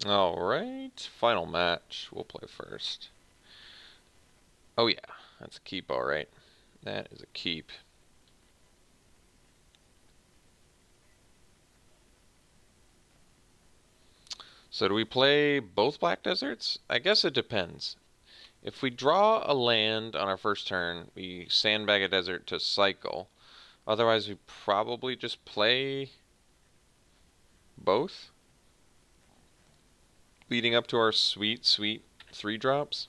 Alright, final match. We'll play first. Oh yeah, that's a keep, alright. That is a keep. So do we play both Black Deserts? I guess it depends. If we draw a land on our first turn, we sandbag a desert to cycle. Otherwise, we probably just play both, leading up to our sweet, sweet 3-drops.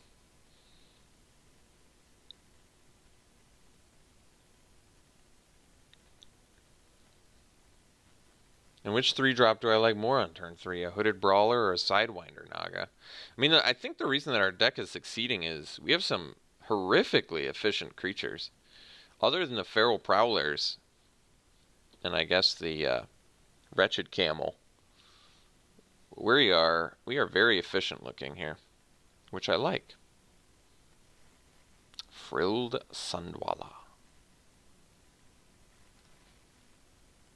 And which 3-drop do I like more on turn 3? A Hooded Brawler or a Sidewinder Naga? I mean, I think the reason that our deck is succeeding is we have some horrifically efficient creatures. Other than the Feral Prowlers, and I guess the Wretched Camel, we are very efficient looking here, which I like. Frilled Sundwalla.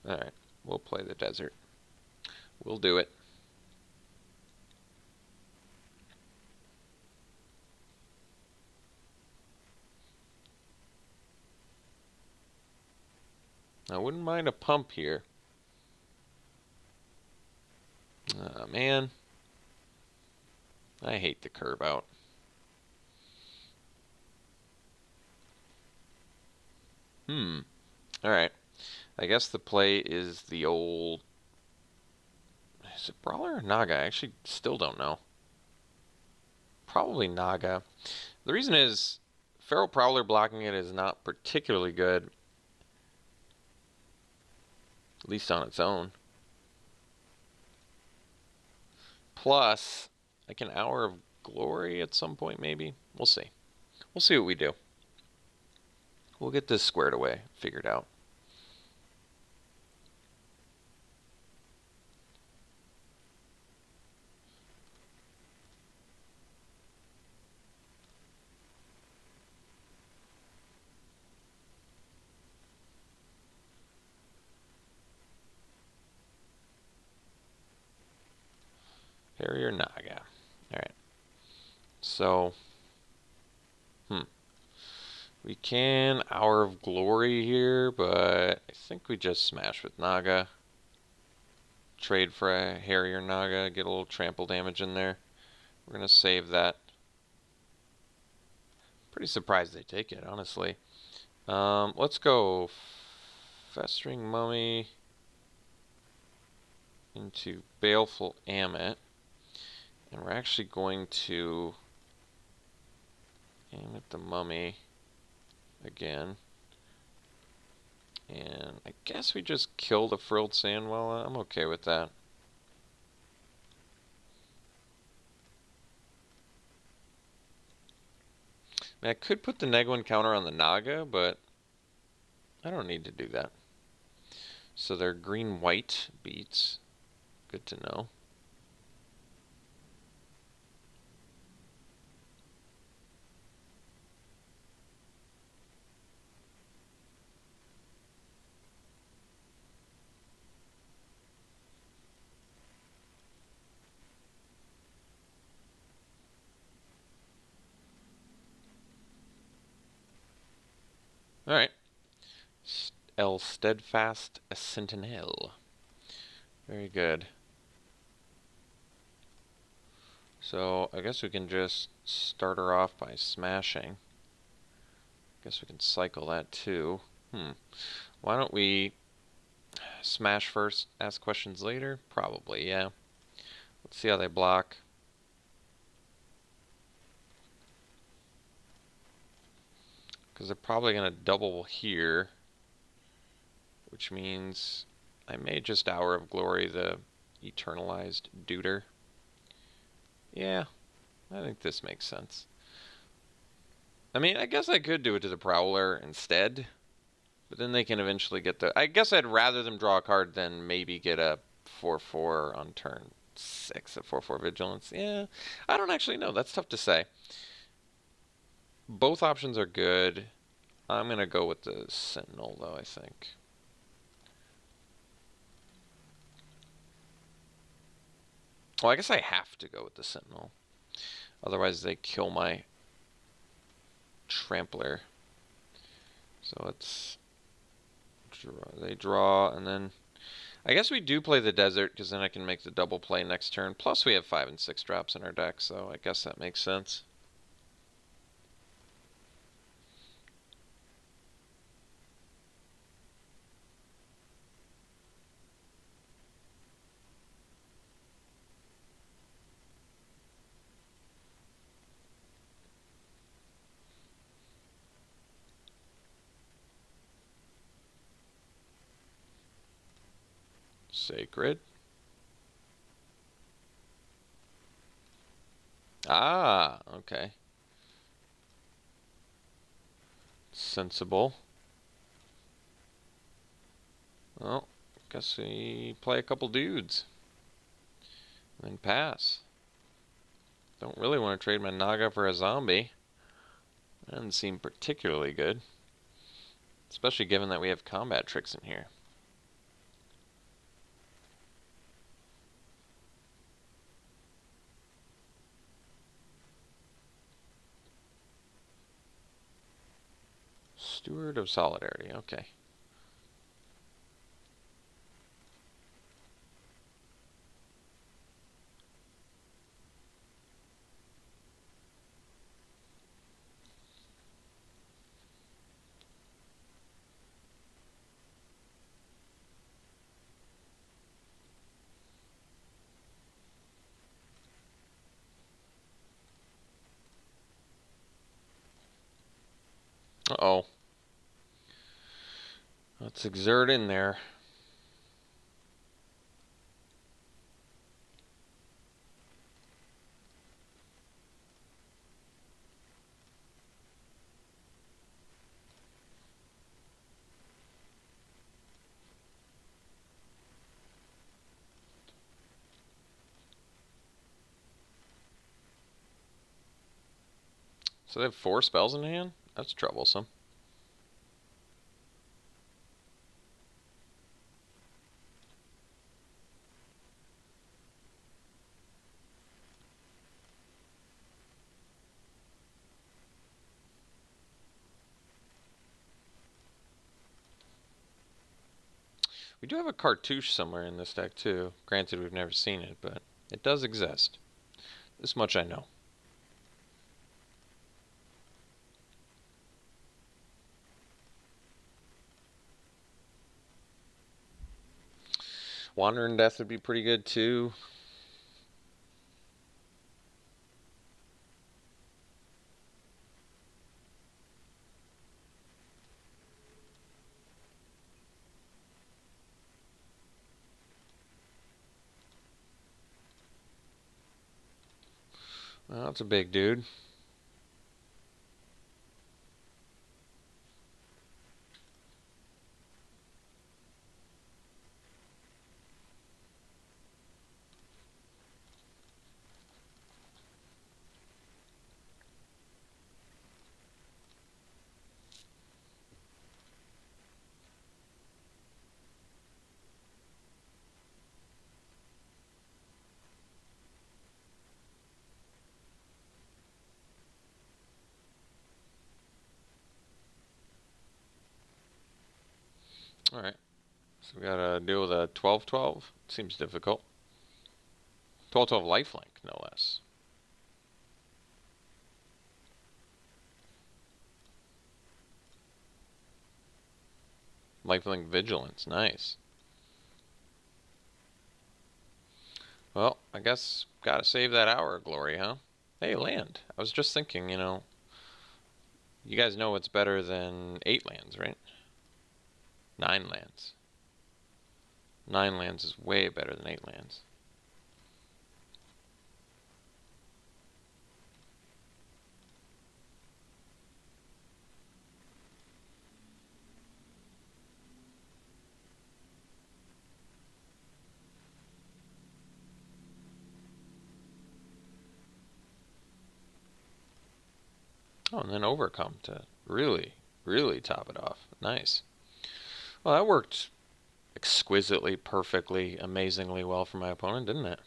Alright, we'll play the desert. We'll do it. I wouldn't mind a pump here. Oh, man. I hate the curve out. Alright. I guess the play is the old... Is it Brawler or Naga? I actually still don't know. Probably Naga. The reason is Feral Prowler blocking it is not particularly good. At least on its own. Plus, like an Hour of Glory at some point, maybe. We'll see. We'll see what we do. We'll get this squared away, figured out. Harrier Naga. Alright. So, we can Hour of Glory here, but I think we just smash with Naga. Trade for a Harrier Naga, get a little trample damage in there. We're going to save that. Pretty surprised they take it, honestly. Let's go Festering Mummy into Baleful Ammit. And we're actually going to aim at the mummy again. And I guess we just kill the Frilled Sandwalla. I'm okay with that. I mean, I could put the Neg1 counter on the Naga, but I don't need to do that. So they're green-white beats. Good to know. Alright. El Steadfast Sentinel. Very good. So I guess we can just start her off by smashing. Guess we can cycle that too. Why don't we smash first, ask questions later? Probably, yeah. Let's see how they block. Because they're probably going to double here, which means I may just Hour of Glory the Eternalized Duder. Yeah, I think this makes sense. I mean, I guess I could do it to the Prowler instead, but then they can eventually get the... I guess I'd rather them draw a card than maybe get a 4/4 on turn 6, a 4/4 Vigilance. Yeah, I don't actually know. That's tough to say. Both options are good. I'm going to go with the Sentinel, though, I think. Well, I guess I have to go with the Sentinel. Otherwise they kill my Trampler. So let's draw. They draw, and then I guess we do play the Desert, because then I can make the double play next turn. Plus we have 5 and 6 drops in our deck, so I guess that makes sense. Sacred. Ah, okay. Sensible. Well, guess we play a couple dudes. And then pass. Don't really want to trade my Naga for a zombie. That doesn't seem particularly good. Especially given that we have combat tricks in here. Steward of Solidarity, okay. Uh-oh. Let's exert in there. So they have 4 spells in hand? That's troublesome. We do have a cartouche somewhere in this deck too. Granted, we've never seen it, but it does exist. This much I know. Wandering Death would be pretty good too. Well, that's a big dude. Alright. So we gotta deal with a 12-12. Seems difficult. 12-12 lifelink, no less. Lifelink Vigilance, nice. Well, I guess gotta save that Hour of Glory, huh? Hey, land. I was just thinking, you know, you guys know what's better than 8 lands, right? 9 lands. 9 lands is way better than 8 lands. Oh, and then Overcome to really, really top it off. Nice. Well, that worked exquisitely, perfectly, amazingly well for my opponent, didn't it?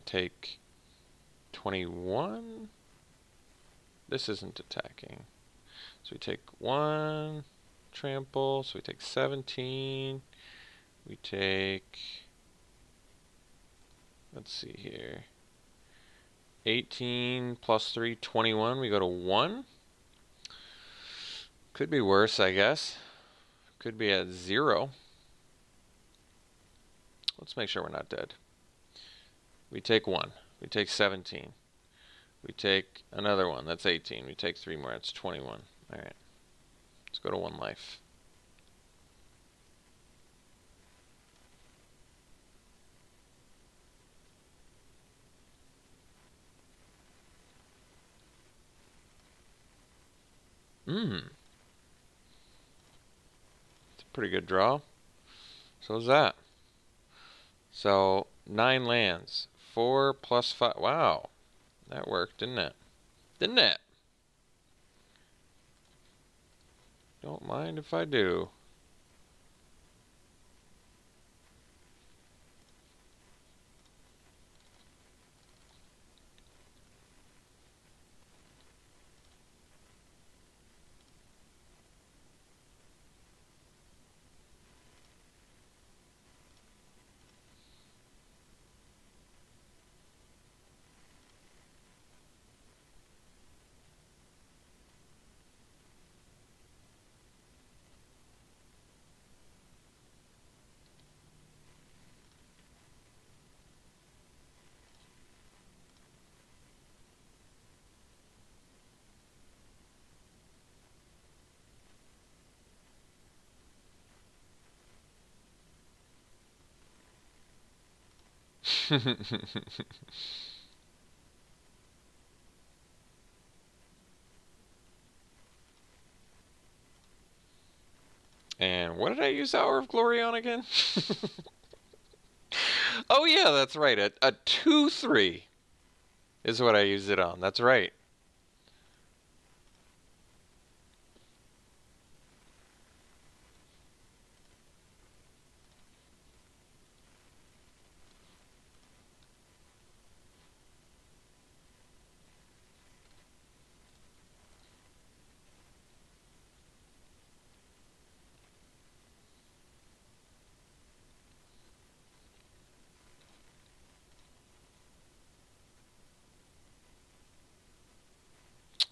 take 21. This isn't attacking. So we take 1 trample, so we take 17. We take, let's see here, 18 plus 3, 21. We go to 1. Could be worse, I guess. Could be at 0. Let's make sure we're not dead. We take 1. We take 17. We take another 1. That's 18. We take 3 more. That's 21. Alright. Let's go to 1 life. It's a pretty good draw. So is that. So 9 lands. 4 plus 5. Wow. That worked, didn't it? Didn't it? Don't mind if I do. And what did I use Hour of Glory on again? Oh yeah, that's right. A 2/3 is what I used it on. That's right.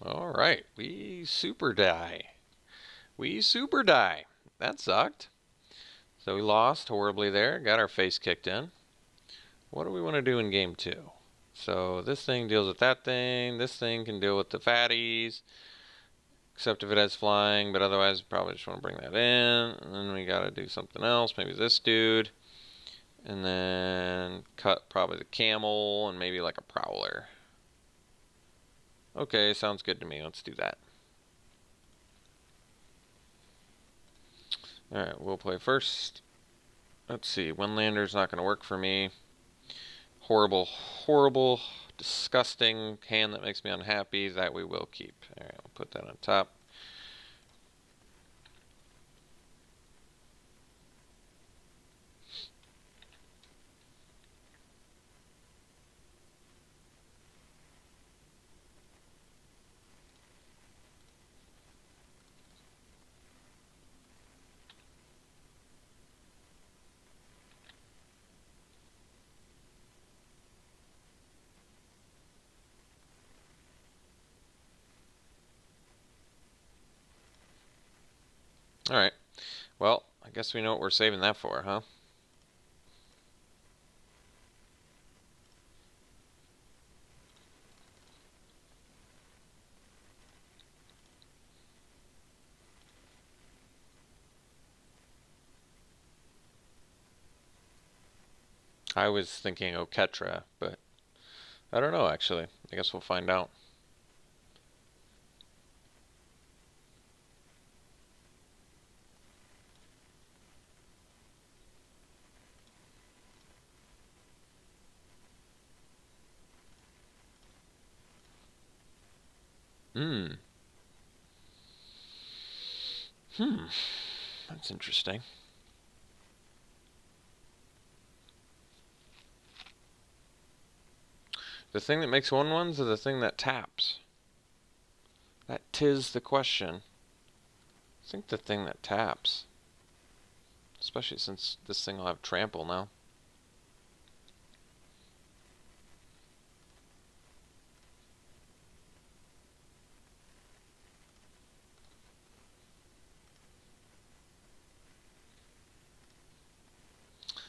All right, we super die. We super die. That sucked. So we lost horribly there. Got our face kicked in. What do we want to do in game 2? So this thing deals with that thing. This thing can deal with the fatties. Except if it has flying, but otherwise probably just want to bring that in. And then we got to do something else. Maybe this dude. And then cut probably the camel and maybe like a prowler. Okay, sounds good to me. Let's do that. Alright, we'll play first. Let's see. Windlander's not going to work for me. Horrible, horrible, disgusting hand that makes me unhappy. That we will keep. Alright, we'll put that on top. Alright. Well, I guess we know what we're saving that for, huh? I was thinking Oketra, but I don't know actually. I guess we'll find out. That's interesting. The thing that makes 1/1s or the thing that taps? That 'tis the question. I think the thing that taps. Especially since this thing will have trample now.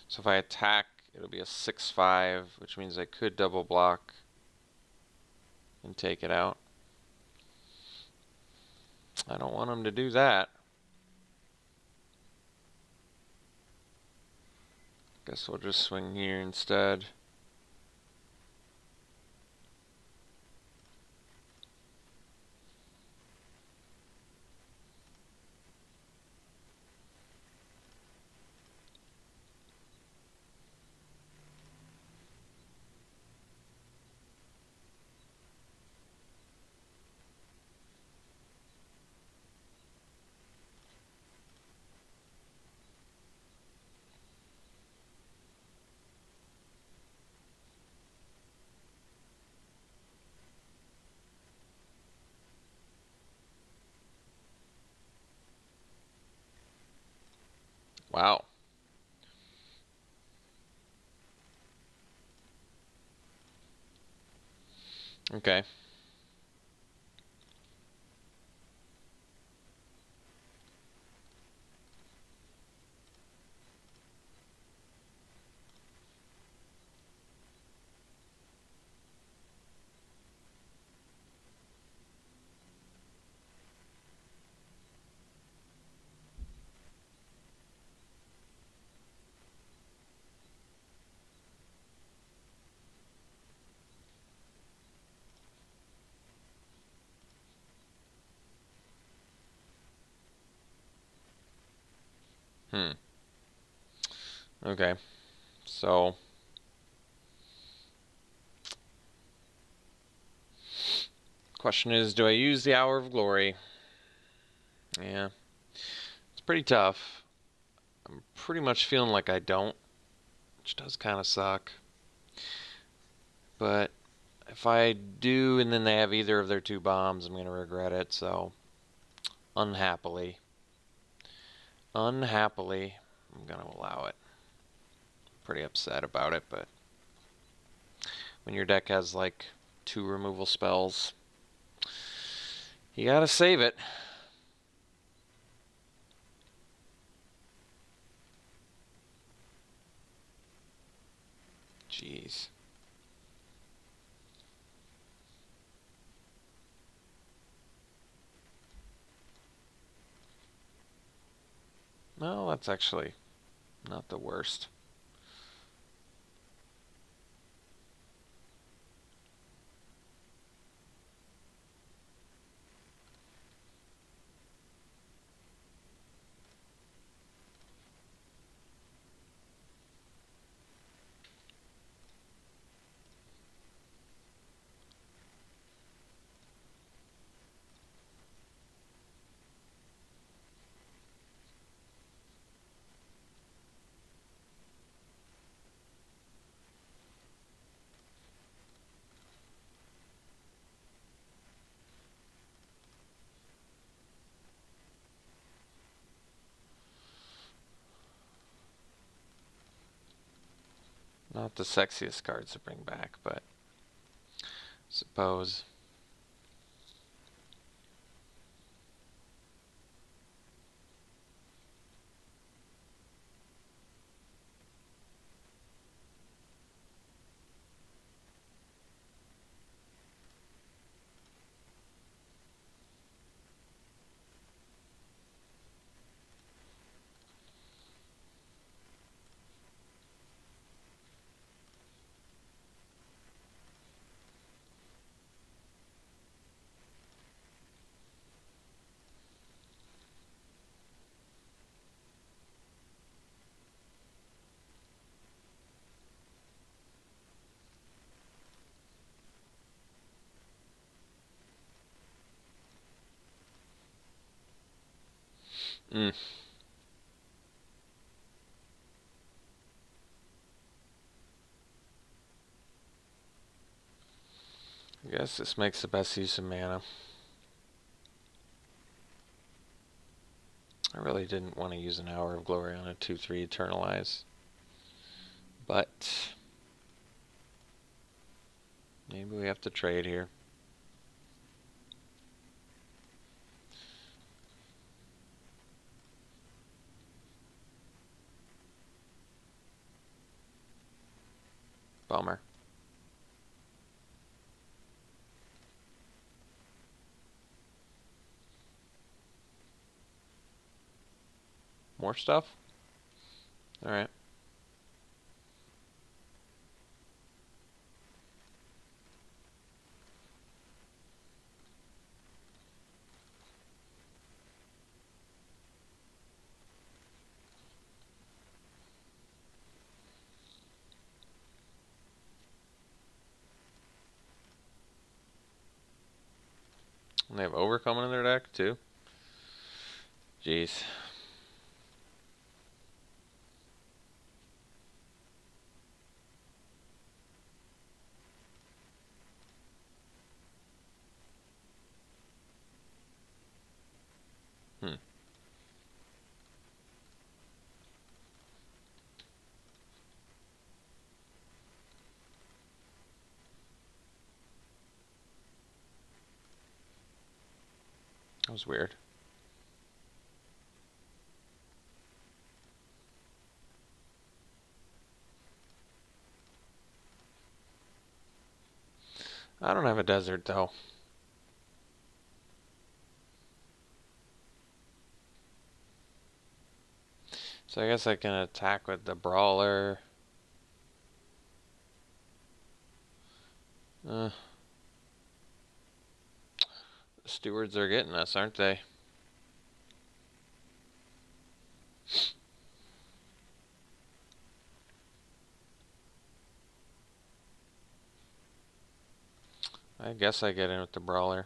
So if I attack, it'll be a 6/5, which means I could double block and take it out. I don't want him to do that. Guess we'll just swing here instead. Wow. Okay. Okay. So question is, do I use the Hour of Glory? Yeah. It's pretty tough. I'm pretty much feeling like I don't, which does kind of suck. But if I do and then they have either of their 2 bombs, I'm going to regret it. So unhappily, I'm going to allow it. Pretty upset about it, but when your deck has like 2 removal spells, you gotta save it. Jeez. No, that's actually not the worst. Not the sexiest cards to bring back, but I suppose. Mm. I guess this makes the best use of mana. I really didn't want to use an Hour of Glory on a 2/3 Eternalize. But maybe we have to trade here. Bummer. More stuff? Alright. And they have Overcoming in their deck, too? Jeez. That was weird. I don't have a desert, though. So I guess I can attack with the Brawler. Stewards are getting us, aren't they? I guess I get in with the Brawler.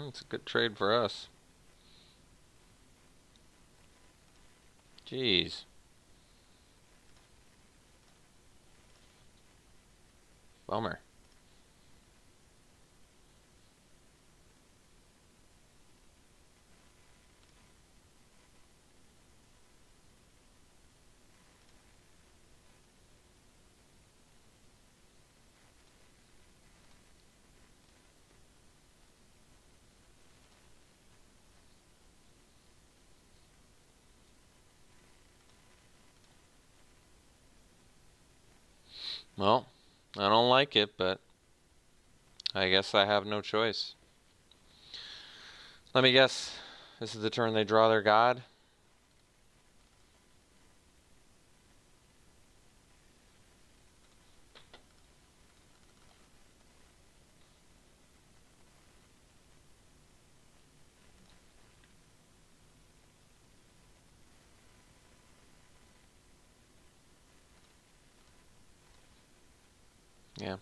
It's a good trade for us. Jeez. Bummer. Well, I don't like it, but I guess I have no choice. Let me guess. This is the turn they draw their god? Yeah.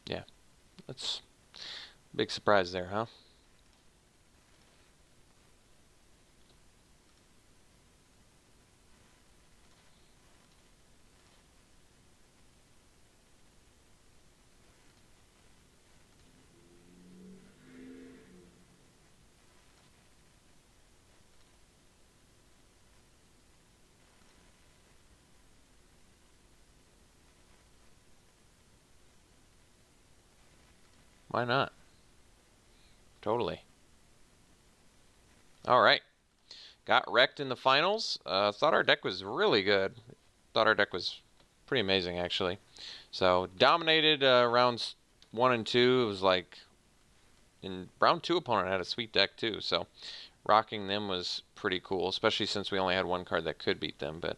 Yeah. That's a big surprise there, huh? Why not? Totally. All right. Got wrecked in the finals. Thought our deck was really good. Thought our deck was pretty amazing, actually. So, dominated rounds 1 and 2. It was like, in round 2 opponent had a sweet deck, too. So, rocking them was pretty cool, especially since we only had one card that could beat them. But,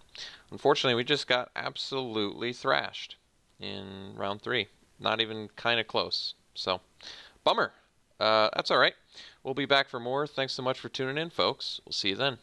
unfortunately, we just got absolutely thrashed in round 3. Not even kind of close. So, bummer. That's all right. We'll be back for more. Thanks so much for tuning in, folks. We'll see you then.